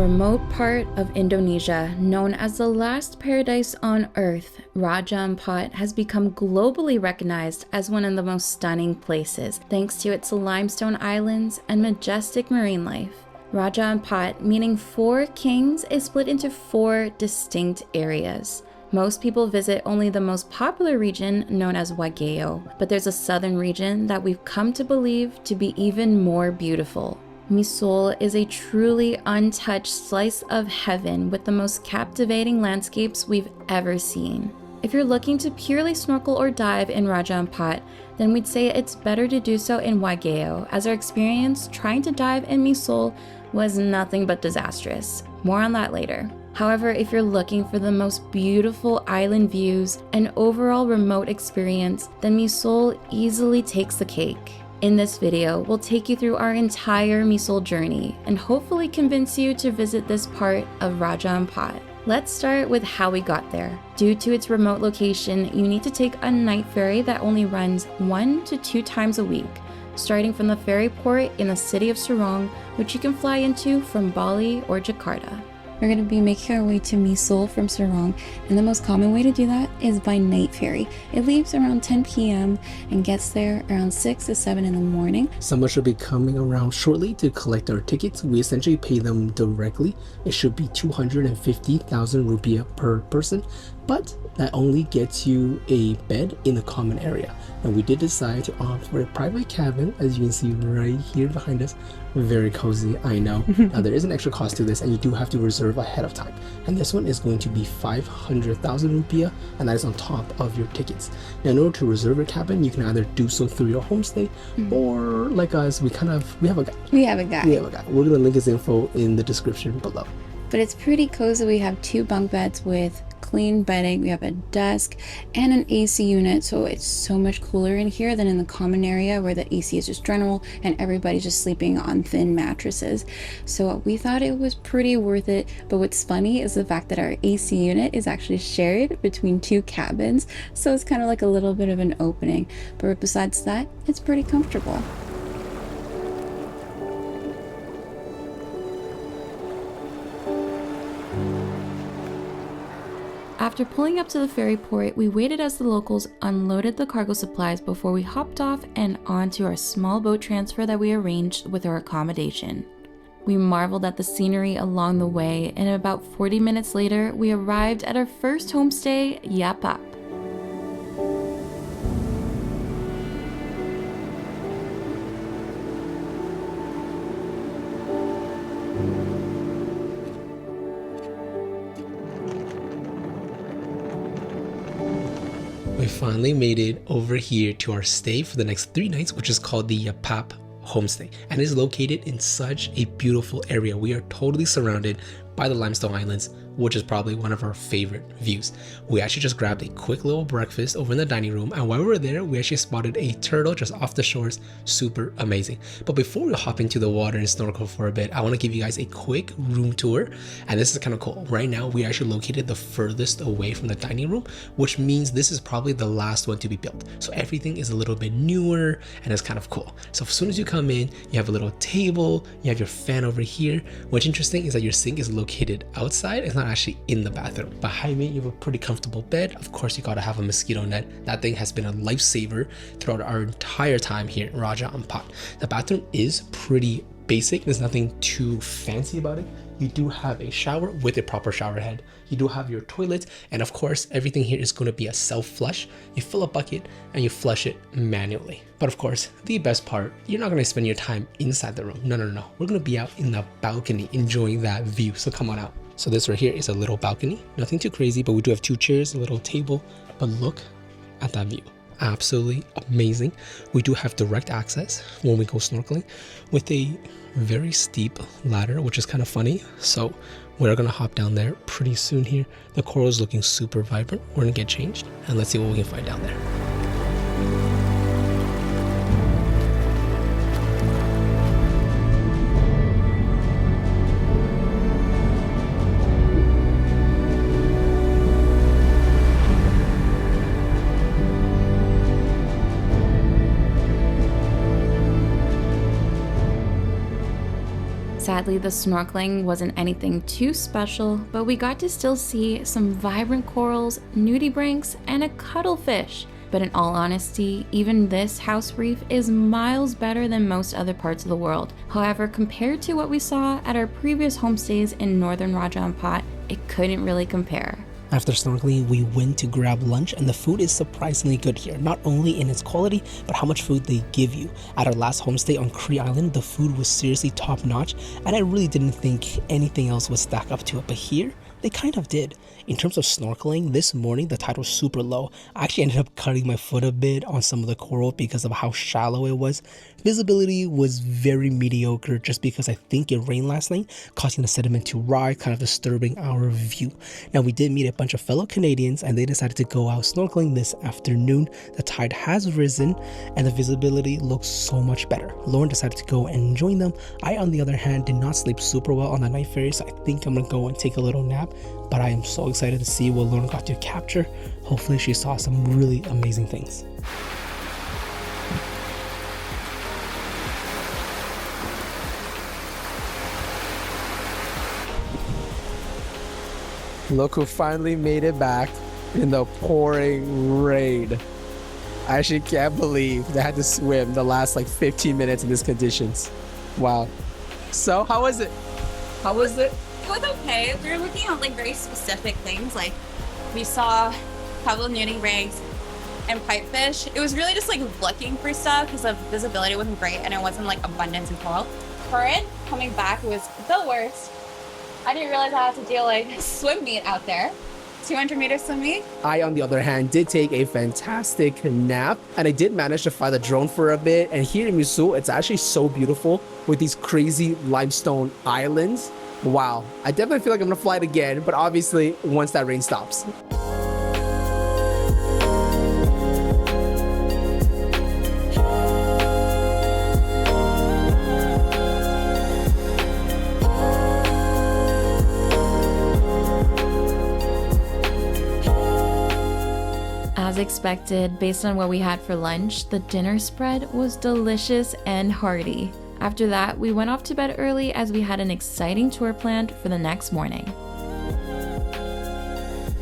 remote part of Indonesia, known as the last paradise on earth, Raja Ampat has become globally recognized as one of the most stunning places, thanks to its limestone islands and majestic marine life. Raja Ampat, meaning four kings, is split into four distinct areas. Most people visit only the most popular region known as Wageo, but there's a southern region that we've come to believe to be even more beautiful. Misool is a truly untouched slice of heaven with the most captivating landscapes we've ever seen. If you're looking to purely snorkel or dive in Raja Ampat, then we'd say it's better to do so in Wageo, as our experience trying to dive in Misool was nothing but disastrous. More on that later. However, if you're looking for the most beautiful island views and overall remote experience, then Misool easily takes the cake. In this video, we'll take you through our entire Misool journey and hopefully convince you to visit this part of Raja Ampat. Let's start with how we got there. Due to its remote location, you need to take a night ferry that only runs 1 to 2 times a week, starting from the ferry port in the city of Sorong, which you can fly into from Bali or Jakarta. We're going to be making our way to Misool from Sorong, and the most common way to do that is by night ferry. It leaves around 10 p.m. and gets there around 6 to 7 in the morning. Someone should be coming around shortly to collect our tickets. We essentially pay them directly. It should be 250,000 rupiah per person, but that only gets you a bed in the common area. And we did decide to opt for a private cabin, as you can see right here behind us. Very cozy, I know. Now there is an extra cost to this, and you do have to reserve ahead of time. And this one is going to be 500,000 rupiah, and that is on top of your tickets. Now in order to reserve a cabin, you can either do so through your homestay, or like us, we have a guide. We have a guide. We're gonna link his info in the description below. But it's pretty cozy. We have 2 bunk beds with clean bedding. We have a desk and an AC unit, so it's so much cooler in here than in the common area where the AC is just general and everybody's just sleeping on thin mattresses. So we thought it was pretty worth it. But what's funny is the fact that our AC unit is actually shared between 2 cabins, so it's kind of like a little bit of an opening. But besides that, it's pretty comfortable. After pulling up to the ferry port, we waited as the locals unloaded the cargo supplies before we hopped off and onto our small boat transfer that we arranged with our accommodation. We marveled at the scenery along the way, and about 40 minutes later, we arrived at our first homestay, Yapap. We finally made it over here to our stay for the next 3 nights, which is called the Yapap Homestay, and is located in such a beautiful area. We are totally surrounded by the limestone islands, which is probably one of our favorite views. We actually just grabbed a quick little breakfast over in the dining room, and while we were there, we actually spotted a turtle just off the shores. Super amazing. But before we hop into the water and snorkel for a bit, I want to give you guys a quick room tour, and this is kind of cool. Right now, we actually located the furthest away from the dining room, which means this is probably the last one to be built. So everything is a little bit newer, and it's kind of cool. So as soon as you come in, you have a little table, you have your fan over here. What's interesting is that your sink is located outside. It's not actually in the bathroom. Behind me, you have a pretty comfortable bed. Of course, you gotta have a mosquito net. That thing has been a lifesaver throughout our entire time here in Raja Ampat. The bathroom is pretty basic. There's nothing too fancy about it. You do have a shower with a proper shower head. You do have your toilet, and of course, everything here is going to be a self-flush. You fill a bucket and you flush it manually. But of course, the best part, you're not going to spend your time inside the room. No. We're going to be out in the balcony enjoying that view. So come on out. So this right here is a little balcony. Nothing too crazy, but we do have 2 chairs, a little table. But look at that view. Absolutely amazing. We do have direct access when we go snorkeling with a very steep ladder, which is kind of funny. So we're gonna hop down there pretty soon here. The coral is looking super vibrant. We're gonna get changed and let's see what we can find down there. Sadly, the snorkeling wasn't anything too special, but we got to still see some vibrant corals, nudibranchs, and a cuttlefish. But in all honesty, even this house reef is miles better than most other parts of the world. However, compared to what we saw at our previous homestays in northern Raja Ampat, it couldn't really compare. After snorkeling, we went to grab lunch, and the food is surprisingly good here, not only in its quality, but how much food they give you. At our last homestay on Cree Island, the food was seriously top notch, and I really didn't think anything else would stack up to it, but here, they kind of did. In terms of snorkeling, this morning the tide was super low. I actually ended up cutting my foot a bit on some of the coral because of how shallow it was. Visibility was very mediocre just because I think it rained last night, causing the sediment to rise, kind of disturbing our view. Now, we did meet a bunch of fellow Canadians and they decided to go out snorkeling this afternoon. The tide has risen and the visibility looks so much better. Lauren decided to go and join them. I, on the other hand, did not sleep super well on the night ferry, so I think I'm gonna go and take a little nap. But I am so excited to see what Lauren got to capture. Hopefully she saw some really amazing things. Look who finally made it back in the pouring rain. I actually can't believe they had to swim the last like 15 minutes in these conditions. Wow. So how was it? How was it? It was okay. We were looking at like very specific things. Like we saw a couple of nudibranchs and pipefish. It was really just like looking for stuff because the visibility wasn't great and it wasn't like abundance in coral. Current coming back, it was the worst. I didn't realize I had to do like swim meet out there. 200-meter swim meet. I, on the other hand, did take a fantastic nap and I did manage to fly the drone for a bit. And here in Misool, it's actually so beautiful with these crazy limestone islands. Wow, I definitely feel like I'm gonna fly it again, but obviously once that rain stops. As expected, based on what we had for lunch, the dinner spread was delicious and hearty. After that, we went off to bed early as we had an exciting tour planned for the next morning.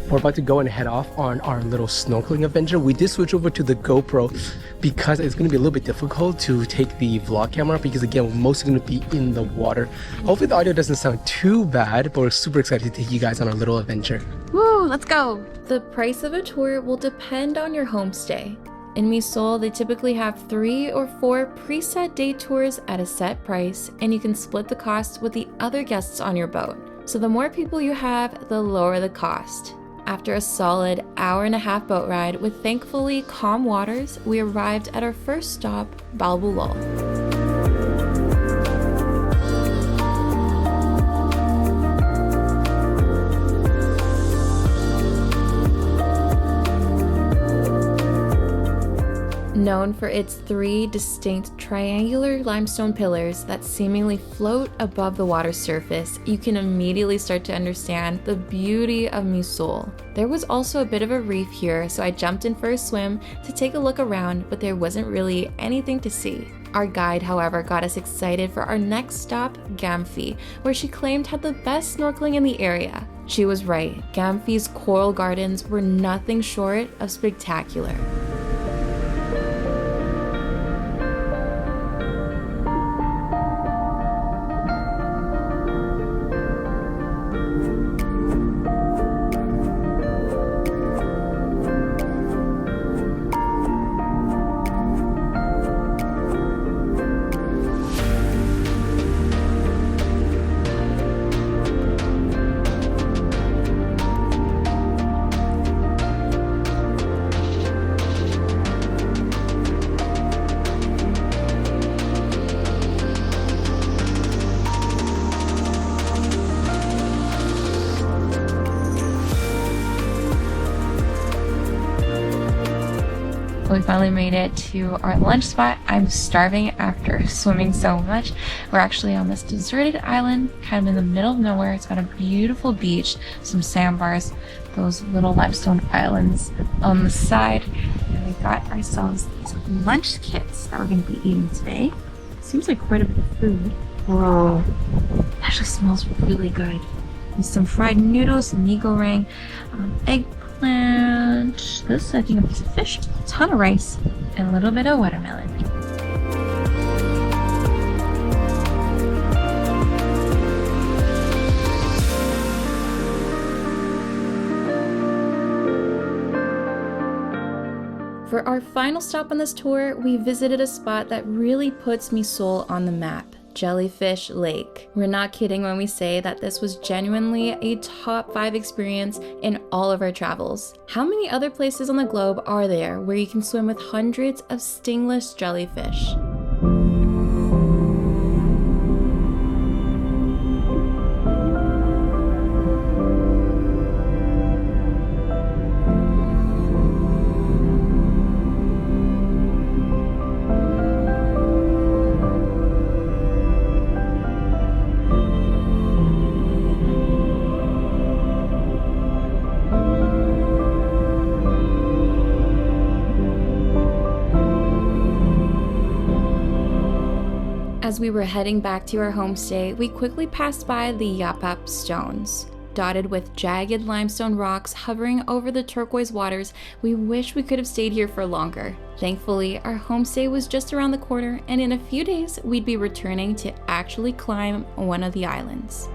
We're about to go and head off on our little snorkeling adventure. We did switch over to the GoPro because it's going to be a little bit difficult to take the vlog camera because again, we're mostly going to be in the water. Hopefully the audio doesn't sound too bad, but we're super excited to take you guys on our little adventure. Woo, let's go! The price of a tour will depend on your homestay. In Misool, they typically have 3 or 4 preset day tours at a set price, and you can split the cost with the other guests on your boat. So the more people you have, the lower the cost. After a solid hour-and-a-half boat ride with thankfully calm waters, we arrived at our first stop, Balbulol. Known for its 3 distinct triangular limestone pillars that seemingly float above the water surface, you can immediately start to understand the beauty of Misool. There was also a bit of a reef here, so I jumped in for a swim to take a look around, but there wasn't really anything to see. Our guide, however, got us excited for our next stop, Gamfi, where she claimed had the best snorkeling in the area. She was right. Gamfi's coral gardens were nothing short of spectacular. We finally made it to our lunch spot. I'm starving after swimming so much. We're actually on this deserted island, kind of in the middle of nowhere. It's got a beautiful beach, some sandbars, those little limestone islands on the side. And we got ourselves these lunch kits that we're going to be eating today. Seems like quite a bit of food. Bro, that just smells really good. With some fried noodles, mee goreng, eggplant, this I think a piece of fish, a ton of rice, and a little bit of watermelon. For our final stop on this tour, we visited a spot that really puts Misool on the map, Jellyfish Lake. We're not kidding when we say that this was genuinely a top 5 experience in all of our travels. How many other places on the globe are there where you can swim with hundreds of stingless jellyfish? As we were heading back to our homestay, we quickly passed by the Yapap stones. Dotted with jagged limestone rocks hovering over the turquoise waters, we wish we could have stayed here for longer. Thankfully, our homestay was just around the corner, and in a few days, we'd be returning to actually climb one of the islands.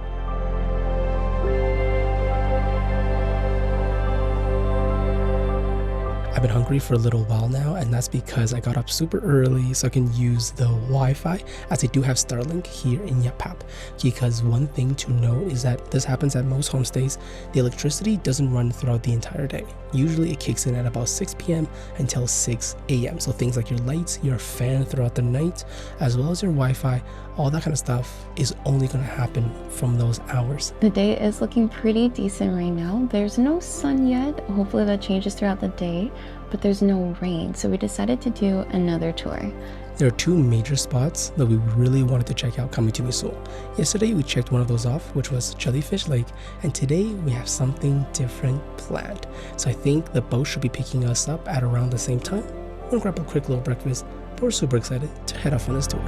I've been hungry for a little while now, and that's because I got up super early so I can use the Wi-Fi, as I do have Starlink here in Yapap. Because one thing to note is that this happens at most homestays, the electricity doesn't run throughout the entire day. Usually it kicks in at about 6 p.m. until 6 a.m. So things like your lights, your fan throughout the night, as well as your Wi-Fi, all that kind of stuff is only going to happen from those hours. The day is looking pretty decent right now. There's no sun yet. Hopefully that changes throughout the day, but there's no rain. So we decided to do another tour. There are 2 major spots that we really wanted to check out coming to Misool. Yesterday we checked one of those off, which was Jellyfish Lake, and today we have something different planned. So I think the boat should be picking us up at around the same time. We'll grab a quick little breakfast, but we're super excited to head off on this tour.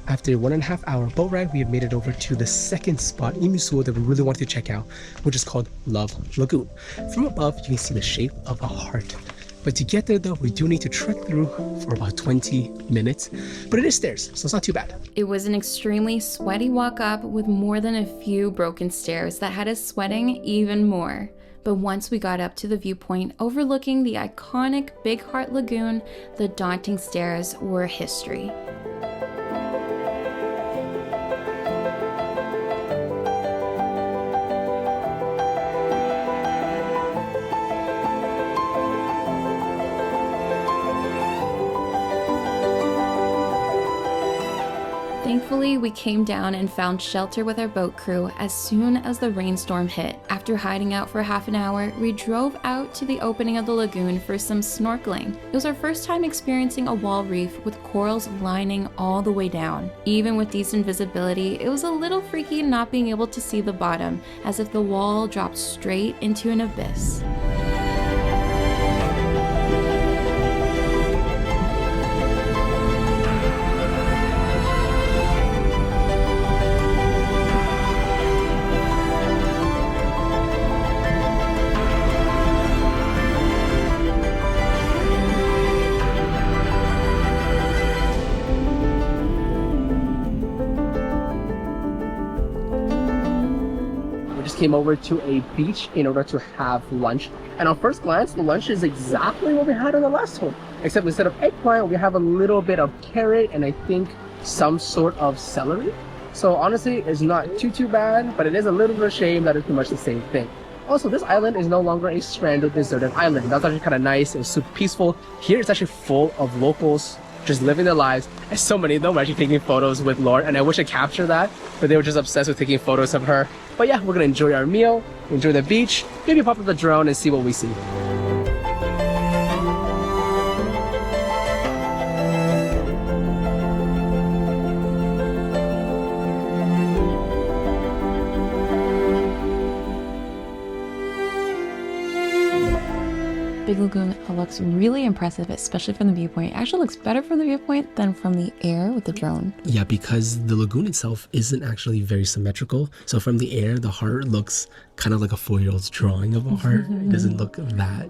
After a 1.5 hour boat ride, we have made it over to the second spot in Misool that we really wanted to check out, which is called Love Lagoon. From above, you can see the shape of a heart. But to get there though, we do need to trek through for about 20 minutes, but it is stairs, so it's not too bad. It was an extremely sweaty walk up with more than a few broken stairs that had us sweating even more. But once we got up to the viewpoint overlooking the iconic Big Heart Lagoon, the daunting stairs were history. Thankfully, we came down and found shelter with our boat crew as soon as the rainstorm hit. After hiding out for half an hour, we drove out to the opening of the lagoon for some snorkeling. It was our first time experiencing a wall reef with corals lining all the way down. Even with decent visibility, it was a little freaky not being able to see the bottom, as if the wall dropped straight into an abyss. Came over to a beach in order to have lunch, and on first glance the lunch is exactly what we had on the last home, except instead of eggplant we have a little bit of carrot and I think some sort of celery. So honestly it's not too bad, but it is a little bit of a shame that it's pretty much the same thing. Also, this island is no longer a stranded deserted island. That's actually kind of nice. It was super peaceful. Here it's actually full of locals just living their lives, and so many of them were actually taking photos with Lauren, and I wish I captured that, but they were just obsessed with taking photos of her. But yeah, we're gonna enjoy our meal, enjoy the beach, maybe pop up the drone and see what we see. big lagoon looks really impressive, especially from the viewpoint. It actually looks better from the viewpoint than from the air with the drone. Yeah, because the lagoon itself isn't actually very symmetrical. So from the air, the heart looks kind of like a 4-year-old's drawing of a heart. It doesn't look that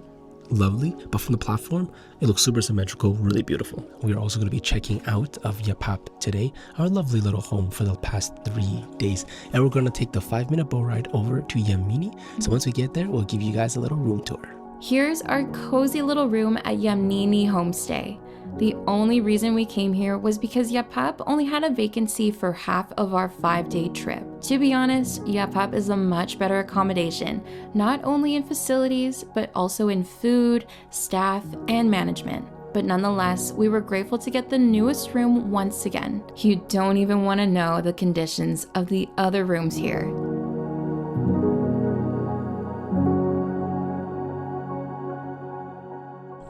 lovely, but from the platform it looks super symmetrical, really beautiful. We are also going to be checking out of Yapap today, our lovely little home for the past 3 days, and we're going to take the 5-minute boat ride over to Yaminini. So once we get there, we'll give you guys a little room tour. Here's our cozy little room at Yaminini Homestay. The only reason we came here was because Yapap only had a vacancy for half of our 5-day trip. To be honest, Yapap is a much better accommodation, not only in facilities, but also in food, staff, and management. But nonetheless, we were grateful to get the newest room once again. You don't even want to know the conditions of the other rooms here.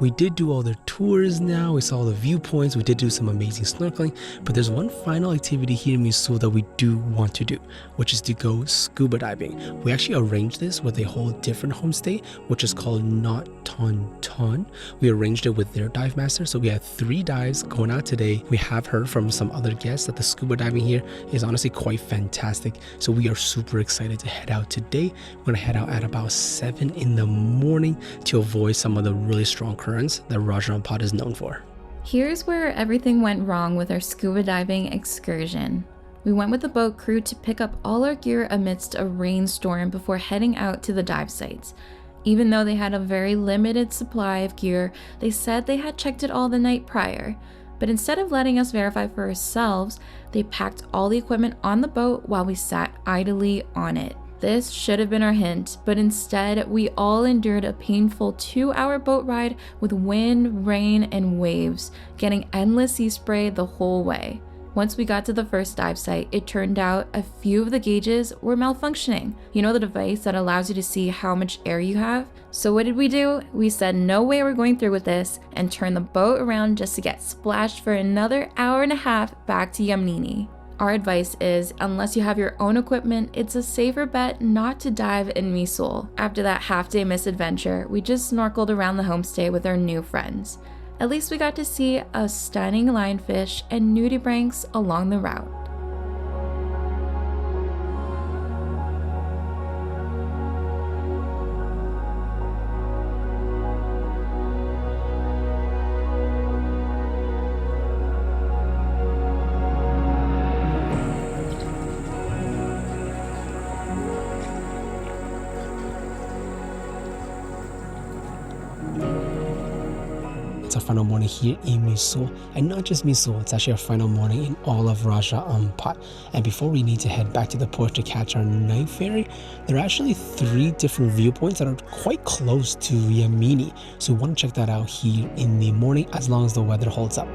We did do all the tours now, we saw all the viewpoints, we did do some amazing snorkeling, but there's one final activity here in Misool that we do want to do, which is to go scuba diving. We actually arranged this with a whole different homestay, which is called Not Ton Ton. We arranged it with their dive master, so we had 3 dives going out today. We have heard from some other guests that the scuba diving here is honestly quite fantastic, so we are super excited to head out today. We're gonna head out at about 7 in the morning to avoid some of the really strong currents that Raja Ampat is known for. Here's where everything went wrong with our scuba diving excursion. We went with the boat crew to pick up all our gear amidst a rainstorm before heading out to the dive sites. Even though they had a very limited supply of gear, they said they had checked it all the night prior. But instead of letting us verify for ourselves, they packed all the equipment on the boat while we sat idly on it. This should have been our hint, but instead we all endured a painful 2-hour boat ride with wind, rain, and waves, getting endless sea spray the whole way. Once we got to the first dive site, it turned out a few of the gauges were malfunctioning. You know, the device that allows you to see how much air you have? So what did we do? We said no way we're going through with this and turned the boat around just to get splashed for another hour and a half back to Yaminini. Our advice is, unless you have your own equipment, it's a safer bet not to dive in Misool. After that half-day misadventure, we just snorkeled around the homestay with our new friends. At least we got to see a stunning lionfish and nudibranchs along the route. It's our final morning here in Misool, and not just Misool, it's actually our final morning in all of Raja Ampat. And before we need to head back to the port to catch our night ferry, there are actually 3 different viewpoints that are quite close to Yaminini, so we want to check that out here in the morning as long as the weather holds up.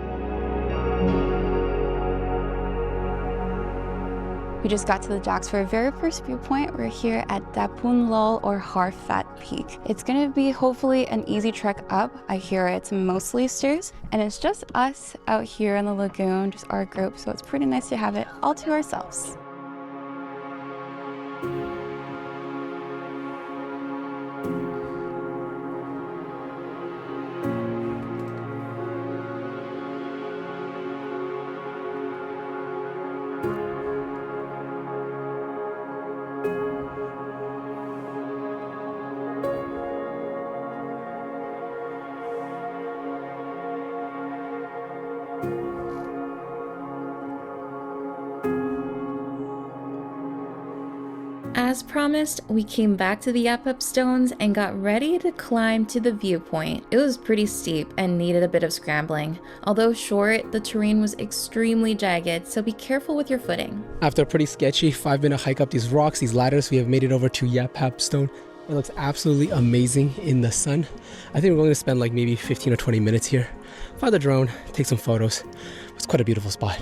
We just got to the docks for our very first viewpoint. We're here at Dapun Lol or Har Fat Peak. It's gonna be hopefully an easy trek up. I hear it's mostly stairs, and it's just us out here in the lagoon, just our group, so it's pretty nice to have it all to ourselves. As promised, we came back to the Yapap stones and got ready to climb to the viewpoint. It was pretty steep and needed a bit of scrambling. Although short, the terrain was extremely jagged, so be careful with your footing. After a pretty sketchy 5-minute hike up these rocks, these ladders, we have made it over to Yapap stone. It looks absolutely amazing in the sun. I think we're going to spend like maybe 15 or 20 minutes here. Fly the drone, take some photos. It's quite a beautiful spot.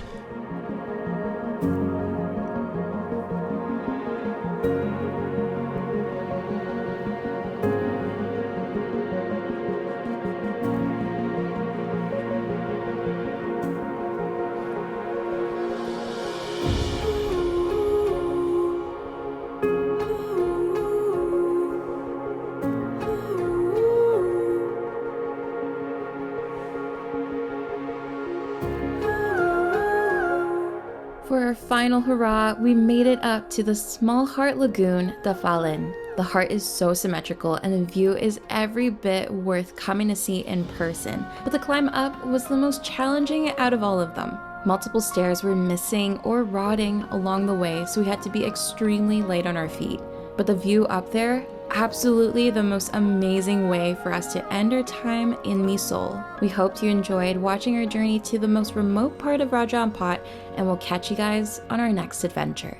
our final hurrah, we made it up to the Small Heart Lagoon, the Fallen. The heart is so symmetrical and the view is every bit worth coming to see in person, but the climb up was the most challenging out of all of them. Multiple stairs were missing or rotting along the way, so we had to be extremely light on our feet. But the view up there, absolutely the most amazing way for us to end our time in Misool. We hoped you enjoyed watching our journey to the most remote part of Raja Ampat, and we'll catch you guys on our next adventure.